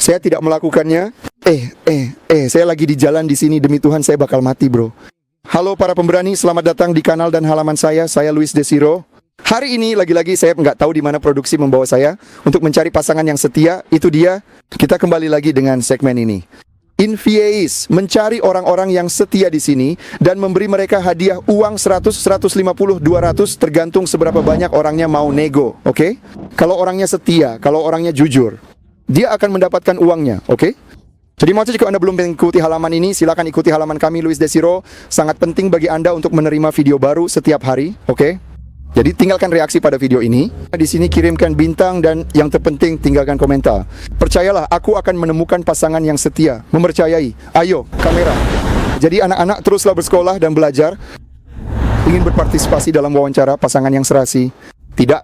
Saya tidak melakukannya. Saya lagi di jalan di sini, demi Tuhan saya bakal mati, bro. Halo para pemberani, selamat datang di kanal dan halaman saya Luis Desiro. Hari ini lagi-lagi saya nggak tahu di mana produksi membawa saya untuk mencari pasangan yang setia. Itu dia. Kita kembali lagi dengan segmen ini. Invies, mencari orang-orang yang setia di sini dan memberi mereka hadiah uang 100, 150, 200 tergantung seberapa banyak orangnya mau nego, oke? Kalau orangnya setia, kalau orangnya jujur, dia akan mendapatkan uangnya, oke? Jadi maksudnya jika Anda belum mengikuti halaman ini, silakan ikuti halaman kami Luis Desiro. Sangat penting bagi Anda untuk menerima video baru setiap hari, oke? Jadi tinggalkan reaksi pada video ini. Di sini kirimkan bintang dan yang terpenting tinggalkan komentar. Percayalah, aku akan menemukan pasangan yang setia. Mempercayai. Ayo, kamera. Jadi anak-anak teruslah bersekolah dan belajar. Ingin berpartisipasi dalam wawancara pasangan yang serasi? Tidak.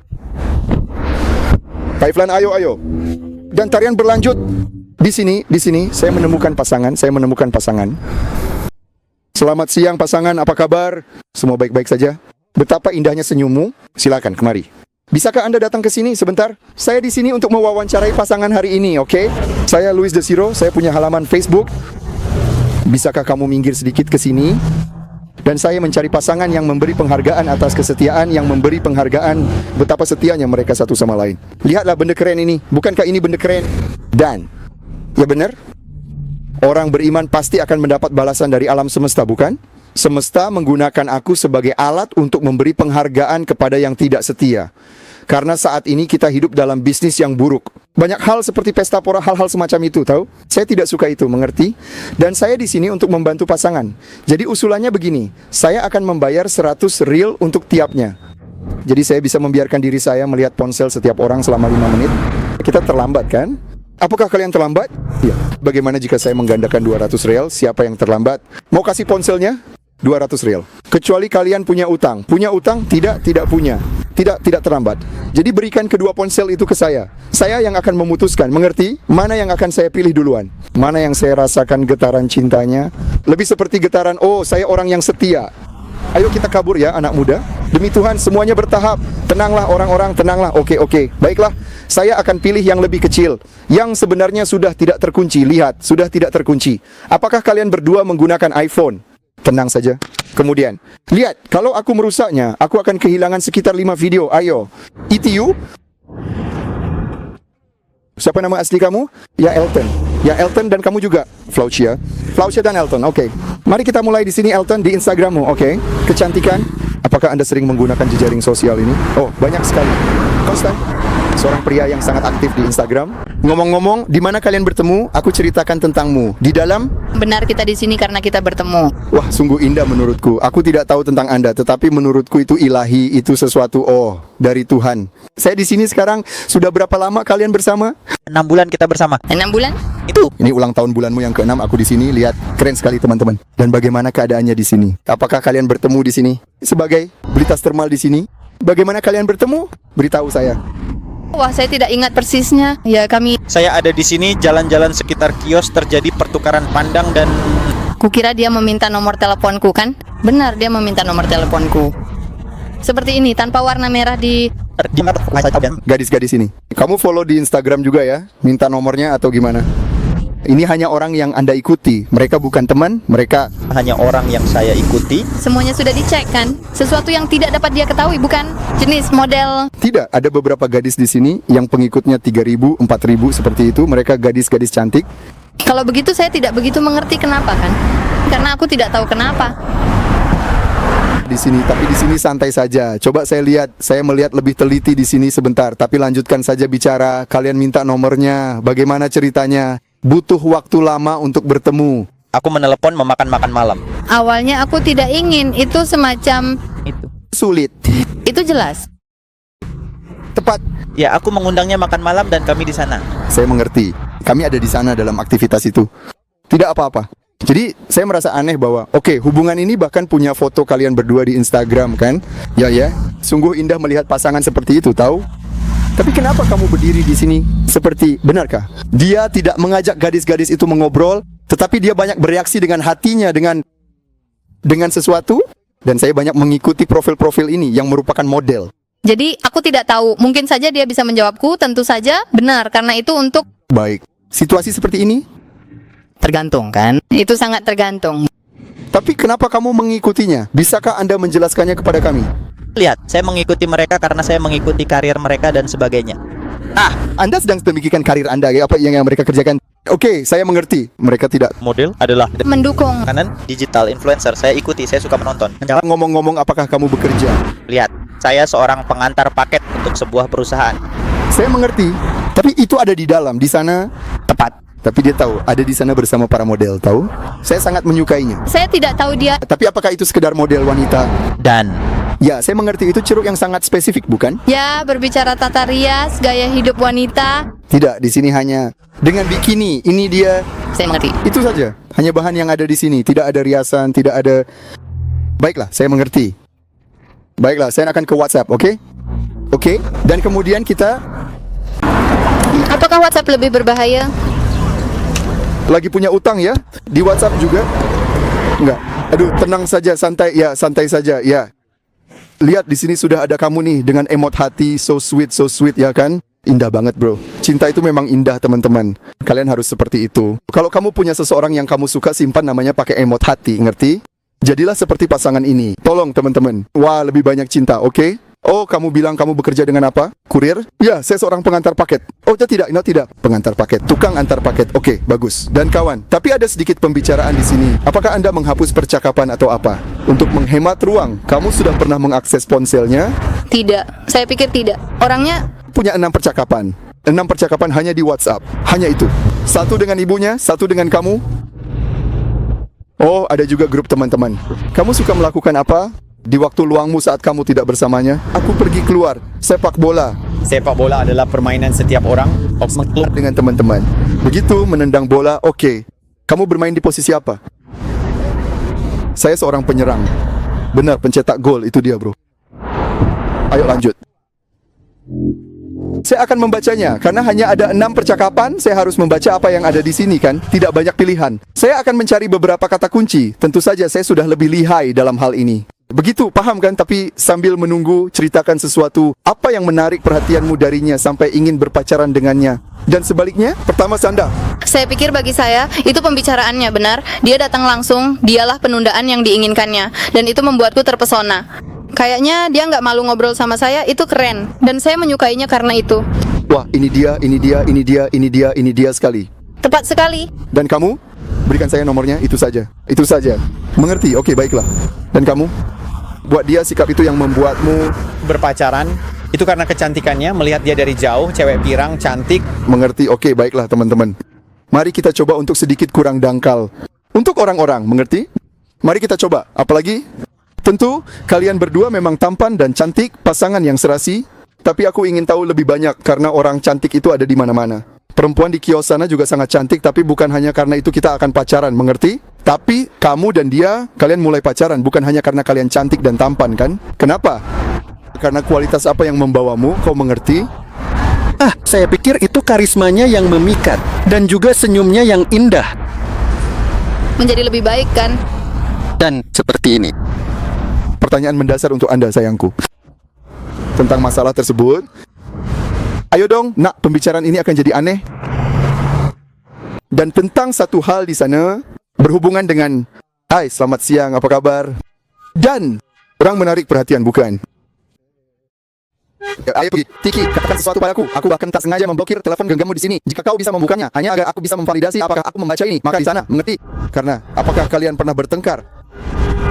Pak Iflan, ayo. Dan tarian berlanjut. Di sini saya menemukan pasangan. Selamat siang pasangan, apa kabar? Semua baik-baik saja? Betapa indahnya senyummu. Silakan kemari. Bisakah Anda datang ke sini sebentar? Saya di sini untuk mewawancarai pasangan hari ini, oke? Saya Luis Desiro, saya punya halaman Facebook. Bisakah kamu minggir sedikit ke sini? Dan saya mencari pasangan yang memberi penghargaan atas kesetiaan, yang memberi penghargaan betapa setianya mereka satu sama lain. Lihatlah benda keren ini. Bukankah ini benda keren? Dan, ya benar, orang beriman pasti akan mendapat balasan dari alam semesta, bukan? Semesta menggunakan aku sebagai alat untuk memberi penghargaan kepada yang tidak setia. Karena saat ini kita hidup dalam bisnis yang buruk. Banyak hal seperti pesta pora, hal-hal semacam itu, tahu? Saya tidak suka itu, mengerti? Dan saya di sini untuk membantu pasangan. Jadi usulannya begini, saya akan membayar 100 real untuk tiapnya. Jadi saya bisa membiarkan diri saya melihat ponsel setiap orang selama 5 menit. Kita terlambat kan? Apakah kalian terlambat? Ya. Bagaimana jika saya menggandakan 200 real? Siapa yang terlambat? Mau kasih ponselnya? 200 real. Kecuali kalian punya utang. Punya utang? Tidak punya. Tidak terlambat. Jadi berikan kedua ponsel itu ke saya. Saya yang akan memutuskan, mengerti? Mana yang akan saya pilih duluan? Mana yang saya rasakan getaran cintanya? Lebih seperti getaran, oh saya orang yang setia. Ayo kita kabur ya anak muda. Demi Tuhan semuanya bertahap. Tenanglah orang-orang, tenanglah. Oke. Baiklah, saya akan pilih yang lebih kecil. Yang sebenarnya sudah tidak terkunci. Lihat, sudah tidak terkunci. Apakah kalian berdua menggunakan iPhone? Tenang saja. Kemudian, lihat, kalau aku merusaknya, aku akan kehilangan sekitar 5 video. Ayo. ETU? Siapa nama asli kamu? Ya Elton dan kamu juga. Flaucia dan Elton. Oke. Mari kita mulai di sini Elton, di Instagrammu. Oke. Kecantikan. Apakah Anda sering menggunakan jejaring sosial ini? Oh, banyak sekali. Konstan, seorang pria yang sangat aktif di Instagram. Ngomong-ngomong, di mana kalian bertemu? Aku ceritakan tentangmu. Di dalam? Benar, kita di sini karena kita bertemu. Wah, sungguh indah menurutku. Aku tidak tahu tentang Anda, tetapi menurutku itu ilahi, itu sesuatu dari Tuhan. Saya di sini sekarang. Sudah berapa lama kalian bersama? 6 bulan kita bersama. 6 bulan? Itu. Ini ulang tahun bulanmu yang ke-6, aku di sini. Lihat, keren sekali teman-teman. Dan bagaimana keadaannya di sini? Apakah kalian bertemu di sini? Sebagai Blitas Thermal di sini. Bagaimana kalian bertemu? Beritahu saya. Wah, saya tidak ingat persisnya. Ya, Saya ada di sini jalan-jalan sekitar kios, terjadi pertukaran pandang dan kukira dia meminta nomor teleponku kan? Benar, dia meminta nomor teleponku. Seperti ini, tanpa warna merah di Gadis-gadis ini. Kamu follow di Instagram juga ya? Minta nomornya atau gimana? Ini hanya orang yang Anda ikuti. Mereka bukan teman, mereka hanya orang yang saya ikuti. Semuanya sudah dicek kan? Sesuatu yang tidak dapat dia ketahui, bukan? Jenis, model. tidak. Ada beberapa gadis di sini yang pengikutnya 3.000, 4.000 seperti itu. Mereka gadis-gadis cantik. Kalau begitu saya tidak begitu mengerti kenapa kan? Karena aku tidak tahu kenapa. Di sini, tapi di sini santai saja. Coba saya melihat lebih teliti di sini sebentar. Tapi lanjutkan saja bicara. Kalian minta nomornya. Bagaimana ceritanya? Butuh waktu lama untuk bertemu. Aku menelepon memakan-makan malam. Awalnya aku tidak ingin, itu semacam Itu. Sulit. itu jelas. Tepat. Ya, aku mengundangnya makan malam dan kami di sana. Saya mengerti. Kami ada di sana dalam aktivitas itu. Tidak apa-apa. Jadi saya merasa aneh bahwa hubungan ini bahkan punya foto kalian berdua di Instagram kan? Ya. Sungguh indah melihat pasangan seperti itu, tahu? Tapi kenapa kamu berdiri di sini seperti, benarkah? Dia tidak mengajak gadis-gadis itu mengobrol, tetapi dia banyak bereaksi dengan hatinya, dengan sesuatu. Dan saya banyak mengikuti profil-profil ini yang merupakan model. Jadi aku tidak tahu, mungkin saja dia bisa menjawabku, tentu saja benar, karena itu untuk Baik, Situasi seperti ini? Tergantung kan? Itu sangat tergantung. Tapi kenapa kamu mengikutinya? Bisakah Anda menjelaskannya kepada kami? Lihat, saya mengikuti mereka karena saya mengikuti karir mereka dan sebagainya. Anda sedang demikian karir Anda, ya, apa yang mereka kerjakan? Oke, saya mengerti. Mereka tidak. Model adalah Mendukung. kanan digital influencer. Saya ikuti, saya suka menonton. Ngomong-ngomong, apakah kamu bekerja? Lihat, saya seorang pengantar paket untuk sebuah perusahaan. Saya mengerti. Tapi itu ada di dalam, di sana. Tepat. Tapi dia tahu, ada di sana bersama para model, tahu? Saya sangat menyukainya. Saya tidak tahu dia. Tapi apakah itu sekedar model wanita? Dan Ya, saya mengerti itu ceruk yang sangat spesifik, bukan? Ya, berbicara tata rias, gaya hidup wanita. Tidak, di sini hanya dengan bikini. Ini dia. Saya mengerti. Itu saja. Hanya bahan yang ada di sini. Tidak ada riasan, tidak ada. Baiklah, saya mengerti. Baiklah, saya akan ke WhatsApp, oke? Oke. Dan kemudian kita Apakah WhatsApp lebih berbahaya? lagi punya utang ya? Di WhatsApp juga? Enggak. Aduh, tenang saja, santai. Ya, santai saja. Ya. Lihat di sini sudah ada kamu nih dengan emot hati, so sweet ya kan? Indah banget, bro. Cinta itu memang indah, teman-teman. Kalian harus seperti itu. Kalau kamu punya seseorang yang kamu suka, simpan namanya pakai emot hati, ngerti? Jadilah seperti pasangan ini. Tolong, teman-teman. Wah, lebih banyak cinta, oke? Oh, kamu bilang kamu bekerja dengan apa? Kurir? Ya, saya seorang pengantar paket. Oh, tidak. Pengantar paket. Tukang antar paket. Oke, bagus. Dan kawan, tapi ada sedikit pembicaraan di sini. Apakah Anda menghapus percakapan atau apa? Untuk menghemat ruang, kamu sudah pernah mengakses ponselnya? Tidak. Saya pikir tidak. Orangnya Punya 6 percakapan. 6 percakapan hanya di WhatsApp. Hanya itu. 1 dengan ibunya, 1 dengan kamu. Oh, ada juga grup teman-teman. Kamu suka melakukan apa? Di waktu luangmu saat kamu tidak bersamanya? Aku pergi keluar, sepak bola Sepak bola adalah permainan setiap orang. dengan teman-teman. Begitu menendang bola, oke. Kamu bermain di posisi apa? Saya seorang penyerang. Benar, pencetak gol, itu dia, bro. Ayo lanjut. Saya akan membacanya, karena hanya ada 6 percakapan, saya harus membaca apa yang ada di sini kan? Tidak banyak pilihan. Saya akan mencari beberapa kata kunci. Tentu saja saya sudah lebih lihai dalam hal ini. Begitu, paham kan? Tapi sambil menunggu, ceritakan sesuatu. Apa yang menarik perhatianmu darinya sampai ingin berpacaran dengannya? Dan sebaliknya, pertama Sanda. Saya pikir bagi saya, itu pembicaraannya benar. Dia datang langsung, dialah penundaan yang diinginkannya. Dan itu membuatku terpesona. Kayaknya dia nggak malu ngobrol sama saya, itu keren. Dan saya menyukainya karena itu. Wah, ini dia sekali. Tepat sekali. Dan kamu? Berikan saya nomornya, itu saja. Itu saja. Mengerti? Oke, baiklah. Dan kamu? Buat dia sikap itu yang membuatmu Berpacaran itu karena kecantikannya, melihat dia dari jauh, cewek pirang, cantik. mengerti. Oke, baiklah teman-teman. Mari kita coba untuk sedikit kurang dangkal. Untuk orang-orang, mengerti? Mari kita coba. Apalagi? Tentu, kalian berdua memang tampan dan cantik, pasangan yang serasi. Tapi aku ingin tahu lebih banyak karena orang cantik itu ada di mana-mana. Perempuan di kios sana juga sangat cantik, tapi bukan hanya karena itu kita akan pacaran, mengerti? Tapi kamu dan dia, kalian mulai pacaran bukan hanya karena kalian cantik dan tampan, kan? Kenapa? Karena kualitas apa yang membawamu, kau mengerti? Saya pikir itu karismanya yang memikat dan juga senyumnya yang indah. Menjadi lebih baik kan? Dan seperti ini. Pertanyaan mendasar untuk Anda, sayangku. Tentang masalah tersebut. Ayo dong, nak, pembicaraan ini akan jadi aneh. Dan tentang satu hal di sana, berhubungan dengan, hai, selamat siang, apa kabar? Dan, orang menarik perhatian, bukan? Ayo pergi, Tiki, katakan sesuatu padaku. Aku bahkan tak sengaja memblokir telepon genggammu di sini. Jika kau bisa membukanya, hanya agar aku bisa memvalidasi apakah aku membaca ini. Maka di sana, mengerti? Karena, apakah kalian pernah bertengkar?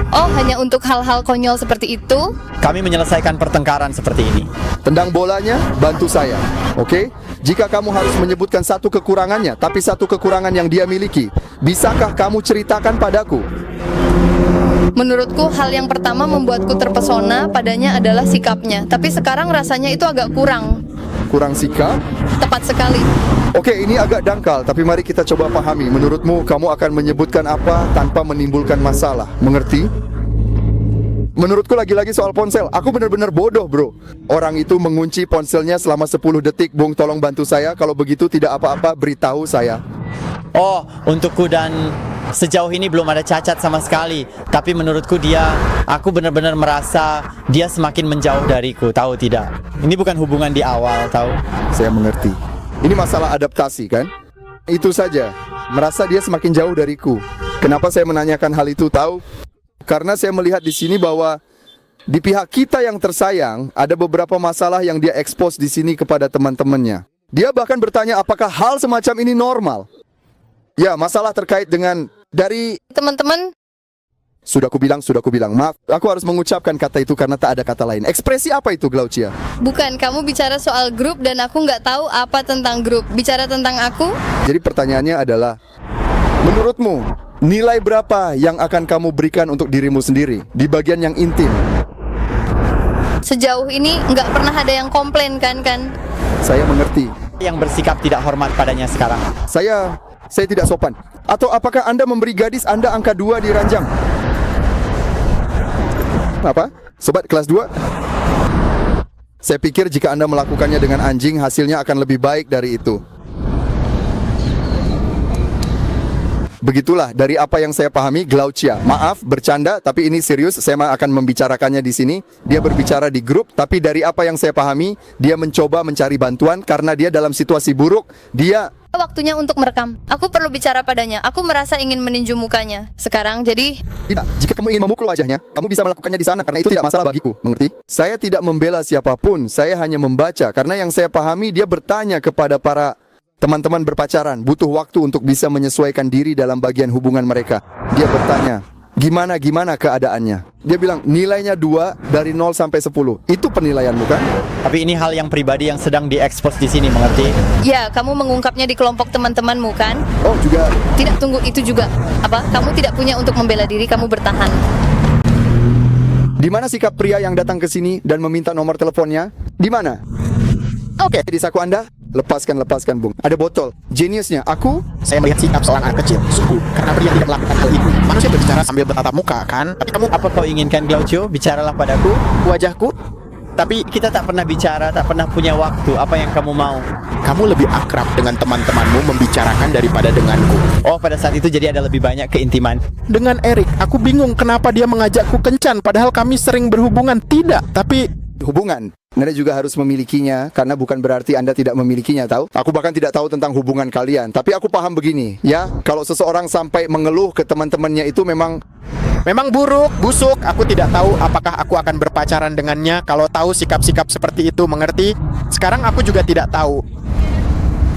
Oh, hanya untuk hal-hal konyol seperti itu? Kami menyelesaikan pertengkaran seperti ini. Tendang bolanya, bantu saya, oke? Jika kamu harus menyebutkan satu kekurangannya, tapi satu kekurangan yang dia miliki, bisakah kamu ceritakan padaku? Menurutku hal yang pertama membuatku terpesona padanya adalah sikapnya. Tapi sekarang rasanya itu agak kurang. Kurang sikap? Tepat sekali. Oke, ini agak dangkal, tapi mari kita coba pahami. Menurutmu, kamu akan menyebutkan apa tanpa menimbulkan masalah, mengerti? Menurutku lagi-lagi soal ponsel, aku benar-benar bodoh, bro. Orang itu mengunci ponselnya selama 10 detik. Bung, tolong bantu saya. Kalau begitu tidak apa-apa, beritahu saya. Oh, untukku dan sejauh ini belum ada cacat sama sekali. Tapi menurutku aku benar-benar merasa dia semakin menjauh dariku, tahu tidak? Ini bukan hubungan di awal, tahu? Saya mengerti. Ini masalah adaptasi, kan? Itu saja. Merasa dia semakin jauh dariku. Kenapa saya menanyakan hal itu tahu? Karena saya melihat di sini bahwa di pihak kita yang tersayang ada beberapa masalah yang dia ekspos di sini kepada teman-temannya. Dia bahkan bertanya apakah hal semacam ini normal. Ya, masalah terkait dengan dari Teman-teman, Sudah ku bilang. Maaf, aku harus mengucapkan kata itu karena tak ada kata lain. Ekspresi apa itu, Glaucia? bukan, kamu bicara soal grup dan aku nggak tahu apa tentang grup. Bicara tentang aku, Jadi pertanyaannya adalah, menurutmu, nilai berapa yang akan kamu berikan untuk dirimu sendiri di bagian yang intim? sejauh ini nggak pernah ada yang komplain kan? Saya mengerti. Yang bersikap tidak hormat padanya sekarang. Saya tidak sopan. Atau apakah Anda memberi gadis Anda angka 2 di ranjang? Apa? Sobat kelas 2? Saya pikir jika Anda melakukannya dengan anjing, hasilnya akan lebih baik dari itu. Begitulah dari apa yang saya pahami, Glaucia. Maaf, bercanda, tapi ini serius. Saya akan membicarakannya di sini. Dia berbicara di grup, tapi dari apa yang saya pahami, dia mencoba mencari bantuan karena dia dalam situasi buruk. Dia Waktunya untuk merekam. Aku perlu bicara padanya. Aku merasa ingin meninju mukanya sekarang, jadi tidak. Jika kamu ingin memukul wajahnya, kamu bisa melakukannya di sana karena itu tidak masalah bagiku. Mengerti? Saya tidak membela siapapun. Saya hanya membaca karena yang saya pahami dia bertanya kepada para teman-teman berpacaran, butuh waktu untuk bisa menyesuaikan diri dalam bagian hubungan mereka. Dia bertanya, gimana keadaannya? Dia bilang, nilainya 2 dari 0 sampai 10. Itu penilaianmu kan? Tapi ini hal yang pribadi yang sedang diekspos di sini, mengerti? ya, kamu mengungkapnya di kelompok teman-temanmu kan? Oh, juga. Tidak, tunggu, itu juga. Apa? Kamu tidak punya untuk membela diri, kamu bertahan. Di mana sikap pria yang datang ke sini dan meminta nomor teleponnya? Di mana? Oke, di saku Anda. Lepaskan, Bung. Ada botol. Jeniusnya, aku Saya melihat sikap seorang anak kecil, sungguh, karena pria tidak melakukan hal itu. Manusia berbicara sambil bertatap muka, kan? Tapi kamu, Apa kau inginkan, Glaucio? Bicaralah padaku. wajahku, Tapi kita tak pernah bicara, tak pernah punya waktu. Apa yang kamu mau? kamu lebih akrab dengan teman-temanmu membicarakan daripada denganku. Oh, pada saat itu jadi ada lebih banyak keintiman. Dengan Erik, aku bingung kenapa dia mengajakku kencan, padahal kami sering berhubungan. Tidak, tapi hubungan. Anda juga harus memilikinya karena bukan berarti Anda tidak memilikinya, tahu? Aku bahkan tidak tahu tentang hubungan kalian, tapi aku paham begini, ya. Kalau seseorang sampai mengeluh ke teman-temannya itu memang buruk, busuk. Aku tidak tahu apakah aku akan berpacaran dengannya kalau tahu sikap-sikap seperti itu, mengerti? Sekarang aku juga tidak tahu.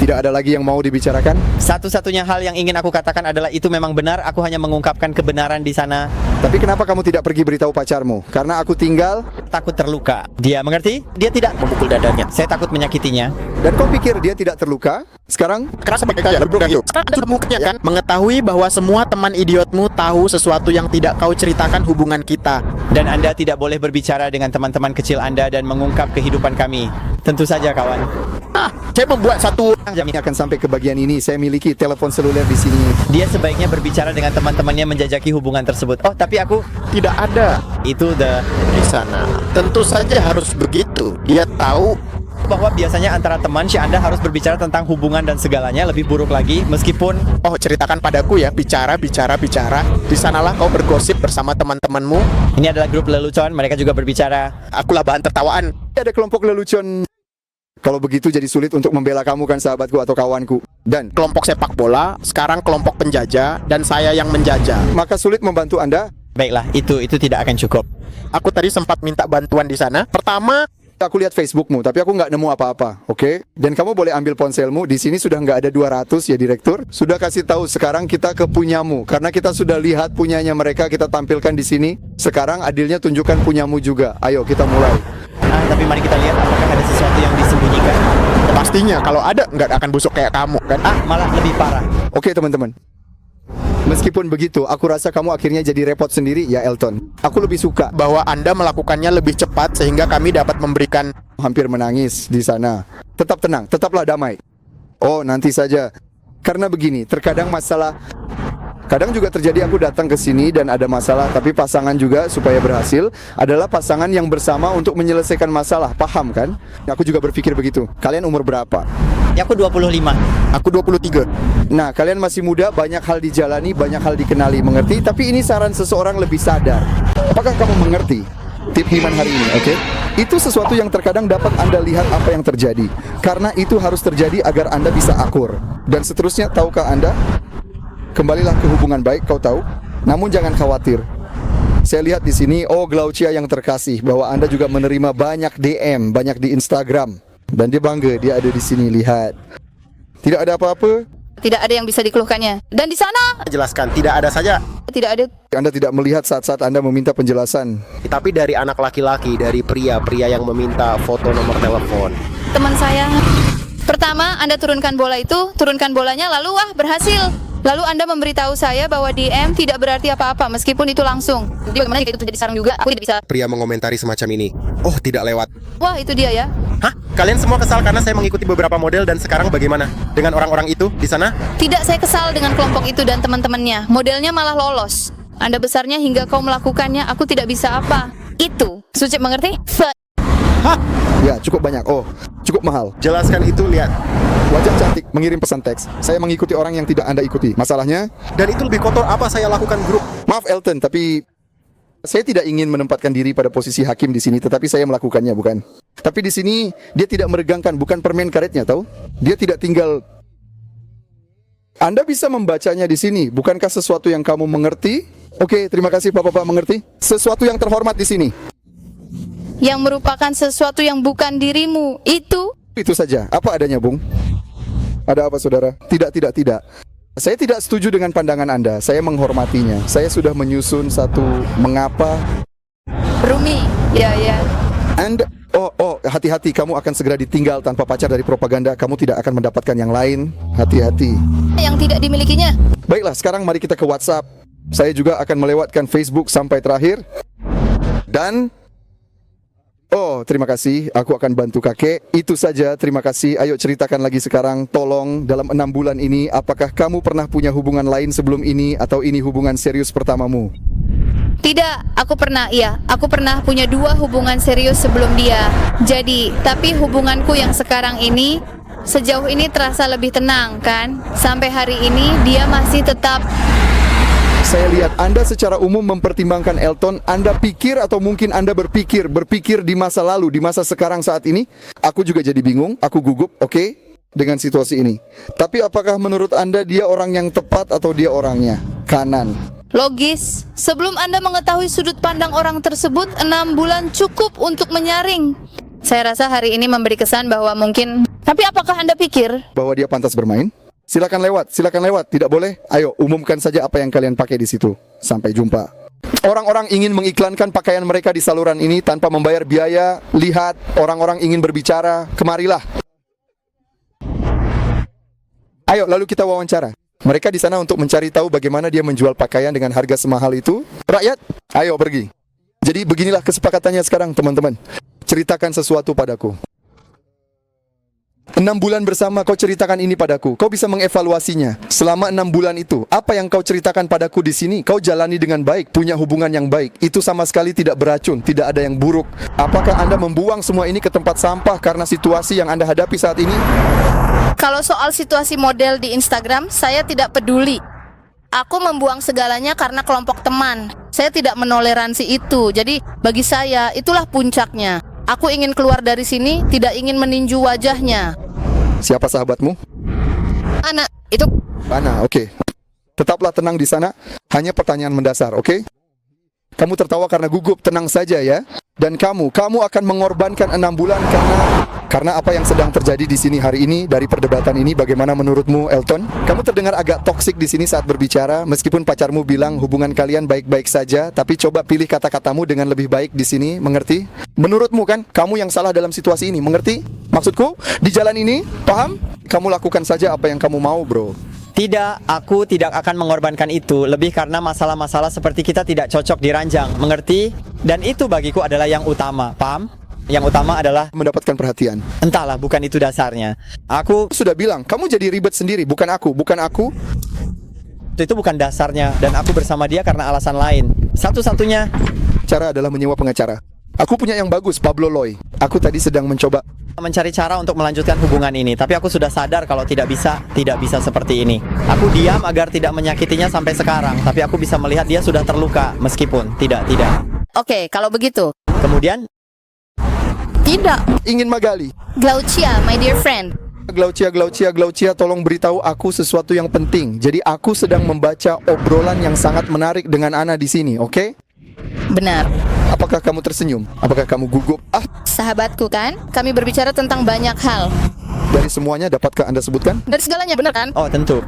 tidak ada lagi yang mau dibicarakan. Satu-satunya hal yang ingin aku katakan adalah itu memang benar. Aku hanya mengungkapkan kebenaran di sana. Tapi kenapa kamu tidak pergi beritahu pacarmu? Karena aku tinggal Takut terluka. Dia mengerti? Dia tidak. Memukul dadanya. Saya takut menyakitinya. dan kau pikir dia tidak terluka? Sekarang Keras sebagai kaya, lebih itu. Sekarang Anda sudah membuktinya, kan? Mengetahui bahwa semua teman idiotmu tahu sesuatu yang tidak kau ceritakan hubungan kita. Dan Anda tidak boleh berbicara dengan teman-teman kecil Anda dan mengungkap kehidupan kami. Tentu saja, kawan. Saya membuat satu. ini akan sampai ke bagian ini. Saya miliki telepon seluler di sini. Dia sebaiknya berbicara dengan teman-temannya menjajaki hubungan tersebut. Oh, tapi aku Tidak ada itu di sana. Tentu saja harus begitu. Dia tahu. bahwa biasanya antara teman si Anda harus berbicara tentang hubungan dan segalanya lebih buruk lagi meskipun Oh, ceritakan padaku ya. Bicara. Di sanalah kau bergosip bersama teman-temanmu. ini adalah grup lelucon, mereka juga berbicara. Akulah bahan tertawaan. Ada kelompok lelucon. Kalau begitu jadi sulit untuk membela kamu kan, sahabatku atau kawanku. Dan Kelompok sepak bola, sekarang kelompok penjajah, dan saya yang menjajah. maka sulit membantu Anda. Baiklah, itu tidak akan cukup. Aku tadi sempat minta bantuan di sana. Pertama, Aku lihat Facebookmu, tapi aku nggak nemu apa-apa, oke? Dan kamu boleh ambil ponselmu. Di sini sudah nggak ada 200 ya, Direktur. Sudah kasih tahu, sekarang kita ke punyamu. Karena kita sudah lihat punyanya mereka, kita tampilkan di sini. Sekarang adilnya tunjukkan punyamu juga. Ayo, kita mulai. Tapi mari kita lihat apakah ada sesuatu yang disembunyikan. pastinya kalau ada nggak akan busuk kayak kamu, kan? Malah lebih parah. Oke, teman-teman. Meskipun begitu, aku rasa kamu akhirnya jadi repot sendiri ya, Elton. Aku lebih suka Bahwa Anda melakukannya lebih cepat sehingga kami dapat memberikan. hampir menangis di sana. Tetap tenang, tetaplah damai. Oh, nanti saja. Karena begini, terkadang kadang juga terjadi aku datang ke sini dan ada masalah, tapi pasangan juga supaya berhasil adalah pasangan yang bersama untuk menyelesaikan masalah. Paham kan? Aku juga berpikir begitu. Kalian umur berapa? Ya, aku 25. Aku 23. Nah, kalian masih muda, banyak hal dijalani, banyak hal dikenali, mengerti? Tapi ini saran seseorang lebih sadar. Apakah kamu mengerti? Tip Himan hari ini, oke? Itu sesuatu yang terkadang dapat Anda lihat apa yang terjadi. Karena itu harus terjadi agar Anda bisa akur. Dan seterusnya, tahukah Anda? Kembalilah ke hubungan baik, kau tahu. Namun jangan khawatir. Saya lihat di sini, oh Glaucia yang terkasih, bahwa Anda juga menerima banyak DM, banyak di Instagram. Dan dia bangga, dia ada di sini, lihat. Tidak ada apa-apa. Tidak ada yang bisa dikeluhkannya. Dan di sana Jelaskan, tidak ada saja. tidak ada. Anda tidak melihat saat-saat Anda meminta penjelasan. Tapi dari anak laki-laki, dari pria yang meminta foto nomor telepon. Teman saya. Pertama, Anda turunkan bola itu, turunkan bolanya, lalu wah berhasil. Lalu Anda memberitahu saya bahwa DM tidak berarti apa-apa meskipun itu langsung. Jadi bagaimana jika itu terjadi sekarang juga? Aku tidak bisa. Pria mengomentari semacam ini. Oh, tidak lewat. Wah, itu dia ya. Hah? Kalian semua kesal karena saya mengikuti beberapa model dan sekarang bagaimana? Dengan orang-orang itu di sana? Tidak, saya kesal dengan kelompok itu dan teman-temannya. Modelnya malah lolos. Anda besarnya hingga kau melakukannya, aku tidak bisa apa. Itu. Sucip mengerti? Ya, cukup banyak. Oh, cukup mahal. Jelaskan itu, lihat. Wajah cantik mengirim pesan teks. Saya mengikuti orang yang tidak Anda ikuti. Masalahnya, Dan itu lebih kotor apa saya lakukan grup? maaf Elton, tapi saya tidak ingin menempatkan diri pada posisi hakim di sini, tetapi saya melakukannya, bukan? Tapi di sini dia tidak meregangkan, bukan permen karetnya, tahu? Dia tidak tinggal. Anda bisa membacanya di sini. Bukankah sesuatu yang kamu mengerti? Oke, terima kasih Bapak-bapak mengerti. Sesuatu yang terhormat di sini. Yang merupakan sesuatu yang bukan dirimu. Itu saja. Apa adanya, Bung? Ada apa, saudara? Tidak. Saya tidak setuju dengan pandangan Anda. Saya menghormatinya. Saya sudah menyusun satu mengapa. Rumi. Ya. Anda, hati-hati. Kamu akan segera ditinggal tanpa pacar dari propaganda. Kamu tidak akan mendapatkan yang lain. Hati-hati. Yang tidak dimilikinya. Baiklah, sekarang mari kita ke WhatsApp. Saya juga akan melewatkan Facebook sampai terakhir. Dan terima kasih. Aku akan bantu kakek. Itu saja, terima kasih. Ayo ceritakan lagi sekarang. Tolong, dalam 6 bulan ini, apakah kamu pernah punya hubungan lain sebelum ini? Atau ini hubungan serius pertamamu? Tidak, aku pernah punya 2 hubungan serius sebelum dia. Jadi, tapi hubunganku yang sekarang ini sejauh ini terasa lebih tenang, kan? Sampai hari ini dia masih tetap. Saya lihat Anda secara umum mempertimbangkan Elton. Anda pikir atau mungkin Anda berpikir di masa lalu, di masa sekarang saat ini. Aku juga jadi bingung, aku gugup, oke, dengan situasi ini. Tapi apakah menurut Anda dia orang yang tepat atau dia orangnya kanan? Logis. Sebelum Anda mengetahui sudut pandang orang tersebut, 6 bulan cukup untuk menyaring. Saya rasa hari ini memberi kesan bahwa mungkin. Tapi apakah Anda pikir Bahwa dia pantas bermain? Silakan lewat. Tidak boleh? Ayo, umumkan saja apa yang kalian pakai di situ. Sampai jumpa. Orang-orang ingin mengiklankan pakaian mereka di saluran ini tanpa membayar biaya. Lihat, orang-orang ingin berbicara. Kemarilah. Ayo, lalu kita wawancara. Mereka di sana untuk mencari tahu bagaimana dia menjual pakaian dengan harga semahal itu. Rakyat, ayo pergi. Jadi beginilah kesepakatannya sekarang, teman-teman. Ceritakan sesuatu padaku. 6 bulan bersama kau ceritakan ini padaku. Kau bisa mengevaluasinya. Selama 6 bulan itu, apa yang kau ceritakan padaku di sini, kau jalani dengan baik, punya hubungan yang baik. Itu sama sekali tidak beracun, tidak ada yang buruk. Apakah Anda membuang semua ini ke tempat sampah karena situasi yang Anda hadapi saat ini? kalau soal situasi model di Instagram, saya tidak peduli. Aku membuang segalanya karena kelompok teman. Saya tidak menoleransi itu. Jadi bagi saya itulah puncaknya. Aku ingin keluar dari sini, tidak ingin meninju wajahnya. Siapa sahabatmu? Anak, itu Ana, oke. Tetaplah tenang di sana. Hanya pertanyaan mendasar, oke? Kamu tertawa karena gugup, tenang saja ya. Dan kamu akan mengorbankan 6 bulan karena apa yang sedang terjadi di sini hari ini dari perdebatan ini. Bagaimana menurutmu, Elton? Kamu terdengar agak toksik di sini saat berbicara, meskipun pacarmu bilang hubungan kalian baik-baik saja, tapi coba pilih kata-katamu dengan lebih baik di sini, mengerti? Menurutmu kan, kamu yang salah dalam situasi ini, mengerti? Maksudku, di jalan ini, paham? Kamu lakukan saja apa yang kamu mau, bro. Tidak, aku tidak akan mengorbankan itu. Lebih karena masalah-masalah seperti kita tidak cocok di ranjang, mengerti? Dan itu bagiku adalah yang utama, paham? Yang utama adalah Mendapatkan perhatian. entahlah, bukan itu dasarnya. Aku Sudah bilang, kamu jadi ribet sendiri, bukan aku. itu bukan dasarnya, dan aku bersama dia karena alasan lain. Satu-satunya Cara adalah menyewa pengacara. Aku punya yang bagus, Pablo Loy. Aku tadi sedang mencoba. mencari cara untuk melanjutkan hubungan ini, tapi aku sudah sadar kalau tidak bisa seperti ini. Aku diam agar tidak menyakitinya sampai sekarang, tapi aku bisa melihat dia sudah terluka meskipun tidak. Oke, kalau begitu. Kemudian, Tidak. Ingin Magali. Glaucia, my dear friend. Glaucia, tolong beritahu aku sesuatu yang penting. Jadi aku sedang membaca obrolan yang sangat menarik dengan Ana di sini, oke? Benar. Apakah kamu tersenyum? Apakah kamu gugup? Sahabatku kan? Kami berbicara tentang banyak hal. Dari semuanya dapatkah Anda sebutkan? Dari segalanya, benar kan? oh tentu.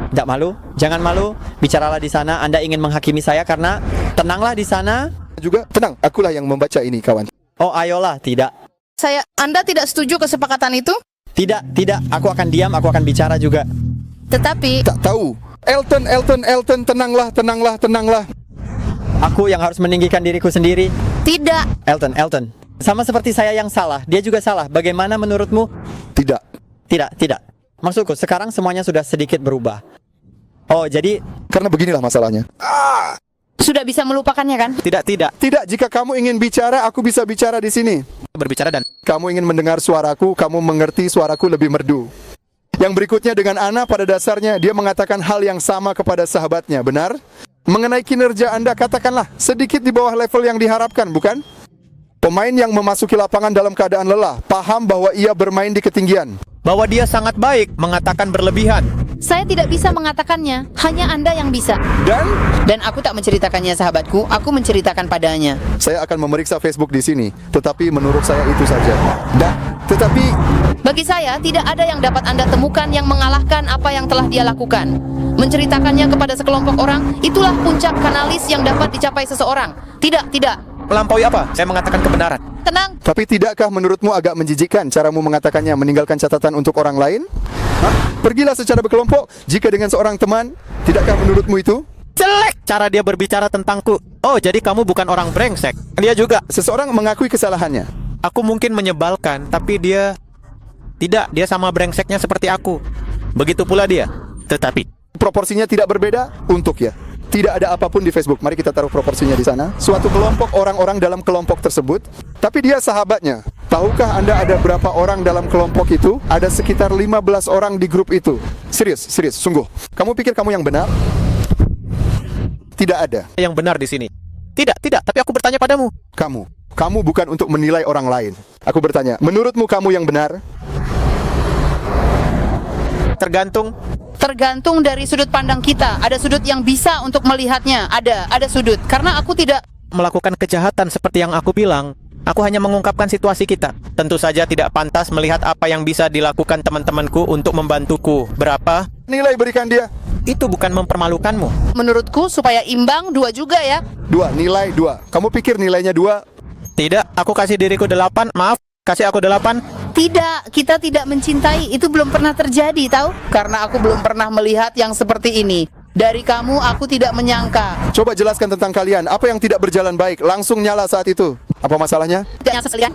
Tidak malu, jangan malu. Bicaralah di sana. Anda ingin menghakimi saya karena tenanglah di sana. Juga tenang, akulah yang membaca ini, kawan. Oh, ayolah, tidak. Anda tidak setuju kesepakatan itu? Tidak. Aku akan diam, aku akan bicara juga. Tetapi, Tak tahu. Elton, tenanglah. Aku yang harus meninggikan diriku sendiri. tidak. Elton. Sama seperti saya yang salah, dia juga salah. Bagaimana menurutmu? Tidak. Tidak. Maksudku, sekarang semuanya sudah sedikit berubah. Oh, jadi Karena beginilah masalahnya. Sudah bisa melupakannya kan? Tidak. Tidak, jika kamu ingin bicara, aku bisa bicara di sini. Berbicara dan Kamu ingin mendengar suaraku, kamu mengerti suaraku lebih merdu. Yang berikutnya dengan Ana, pada dasarnya dia mengatakan hal yang sama kepada sahabatnya, benar? Mengenai kinerja Anda, katakanlah sedikit di bawah level yang diharapkan, bukan? Pemain yang memasuki lapangan dalam keadaan lelah, paham bahwa ia bermain di ketinggian. bahwa dia sangat baik, mengatakan berlebihan. Saya tidak bisa mengatakannya. Hanya Anda yang bisa. Dan aku tak menceritakannya sahabatku. Aku menceritakan padanya. Saya akan memeriksa Facebook di sini, tetapi menurut saya itu saja. Tetapi Bagi saya, tidak ada yang dapat Anda temukan yang mengalahkan apa yang telah dia lakukan. Menceritakannya kepada sekelompok orang, itulah puncak kanalis yang dapat dicapai seseorang. Tidak. Melampaui apa? Saya mengatakan kebenaran. Tenang. Tapi tidakkah menurutmu agak menjijikkan caramu mengatakannya meninggalkan catatan untuk orang lain? Pergilah secara berkelompok jika dengan seorang teman. Tidakkah menurutmu itu? Jelek cara dia berbicara tentangku. Oh, jadi kamu bukan orang brengsek. Dia juga. Seseorang mengakui kesalahannya. Aku mungkin menyebalkan, tapi dia tidak. Dia sama brengseknya seperti aku. Begitu pula dia. Tetapi Proporsinya tidak berbeda untuk ya. Tidak ada apapun di Facebook. Mari kita taruh proporsinya di sana. Suatu kelompok orang-orang dalam kelompok tersebut, tapi dia sahabatnya. Tahukah Anda ada berapa orang dalam kelompok itu? Ada sekitar 15 orang di grup itu. Serius, sungguh. Kamu pikir kamu yang benar? Tidak ada. yang benar di sini. Tidak. Tapi aku bertanya padamu. Kamu bukan untuk menilai orang lain. Aku bertanya, menurutmu kamu yang benar? Tergantung dari sudut pandang kita. Ada sudut yang bisa untuk melihatnya. Ada sudut. Karena aku tidak Melakukan kejahatan seperti yang aku bilang. Aku hanya mengungkapkan situasi kita. Tentu saja tidak pantas melihat apa yang bisa dilakukan teman-temanku untuk membantuku. Berapa? Nilai berikan dia. Itu bukan mempermalukanmu. menurutku supaya imbang 2 juga ya. 2, nilai 2. Kamu pikir nilainya 2? Tidak, aku kasih diriku 8. Maaf, kasih aku 8. Tidak, kita tidak mencintai. Itu belum pernah terjadi, tahu? Karena aku belum pernah melihat yang seperti ini. Dari kamu, aku tidak menyangka. Coba jelaskan tentang kalian. Apa yang tidak berjalan baik? Langsung nyala saat itu. Apa masalahnya?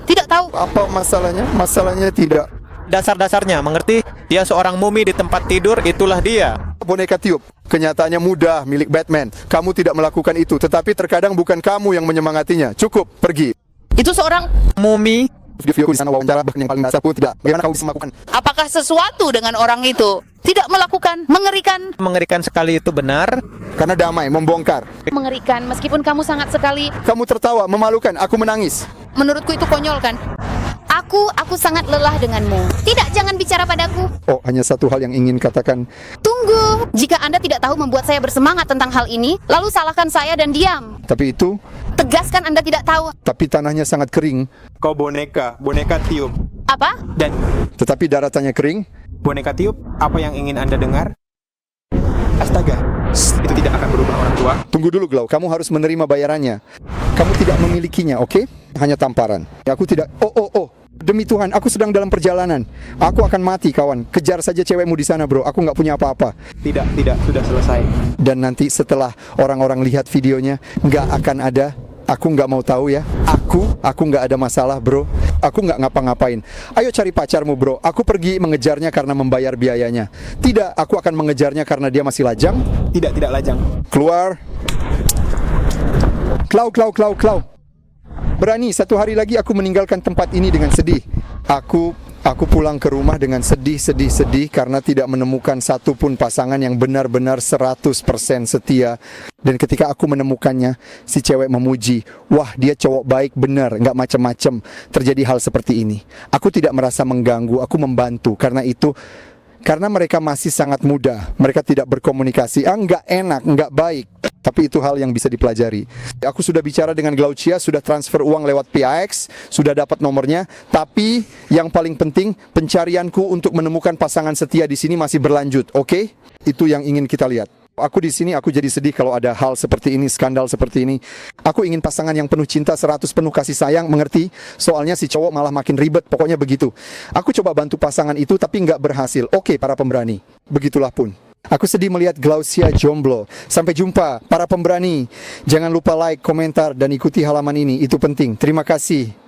Tidak tahu. Apa masalahnya? Masalahnya tidak. Dasar-dasarnya, mengerti? Dia seorang mumi di tempat tidur, itulah dia. Boneka tiup. Kenyataannya mudah, milik Batman. Kamu tidak melakukan itu, tetapi terkadang bukan kamu yang menyemangatinya. Cukup, pergi. Itu seorang. Mumi? Videoku di sana wawancara, bahkan yang paling dasar pun tidak. Bagaimana kamu bisa melakukan? Apakah sesuatu dengan orang itu? Tidak melakukan. Mengerikan. Mengerikan sekali itu benar. Karena damai, membongkar. Mengerikan, meskipun kamu sangat sekali. Kamu tertawa, memalukan, aku menangis. Menurutku itu konyol kan? Aku sangat lelah denganmu. Tidak, jangan bicara padaku. Oh, hanya satu hal yang ingin katakan. Tunggu. Jika Anda tidak tahu membuat saya bersemangat tentang hal ini, lalu salahkan saya dan diam. Tapi itu, Tegaskan Anda tidak tahu. tapi tanahnya sangat kering. Kau boneka tiup. Apa? Dan Tetapi daratannya kering. boneka tiup, apa yang ingin Anda dengar? Astaga, itu tidak akan berubah orang tua. Tunggu dulu, Glau. Kamu harus menerima bayarannya. Kamu tidak memilikinya, oke? Hanya tamparan. Aku tidak. Oh. Demi Tuhan, aku sedang dalam perjalanan. Aku akan mati, kawan. Kejar saja cewekmu di sana, bro. Aku nggak punya apa-apa. Tidak, sudah selesai. Dan nanti setelah orang-orang lihat videonya, nggak akan ada. Aku nggak mau tahu ya. Aku nggak ada masalah, bro. Aku nggak ngapa-ngapain. Ayo cari pacarmu, bro. Aku pergi mengejarnya karena membayar biayanya. Tidak, aku akan mengejarnya karena dia masih lajang. Tidak lajang. Keluar. Klau. Berani, satu hari lagi aku meninggalkan tempat ini dengan sedih. Aku Aku pulang ke rumah dengan sedih karena tidak menemukan satupun pasangan yang benar-benar 100% setia. Dan ketika aku menemukannya, si cewek memuji, wah dia cowok baik benar, nggak macem-macem. Terjadi hal seperti ini. Aku tidak merasa mengganggu, aku membantu. Karena mereka masih sangat muda, mereka tidak berkomunikasi. Nggak enak, nggak baik. Tapi itu hal yang bisa dipelajari. Aku sudah bicara dengan Glaucia, sudah transfer uang lewat PAX, sudah dapat nomornya. Tapi yang paling penting, pencarianku untuk menemukan pasangan setia di sini masih berlanjut. Oke? Itu yang ingin kita lihat. Aku di sini, aku jadi sedih kalau ada hal seperti ini, skandal seperti ini. Aku ingin pasangan yang penuh cinta, 100 penuh kasih sayang, mengerti? Soalnya si cowok malah makin ribet, pokoknya begitu. Aku coba bantu pasangan itu, tapi nggak berhasil. Oke, para pemberani. Begitulah pun. Aku sedih melihat Glaucia jomblo. Sampai jumpa, para pemberani. Jangan lupa like, komentar, dan ikuti halaman ini. Itu penting. Terima kasih.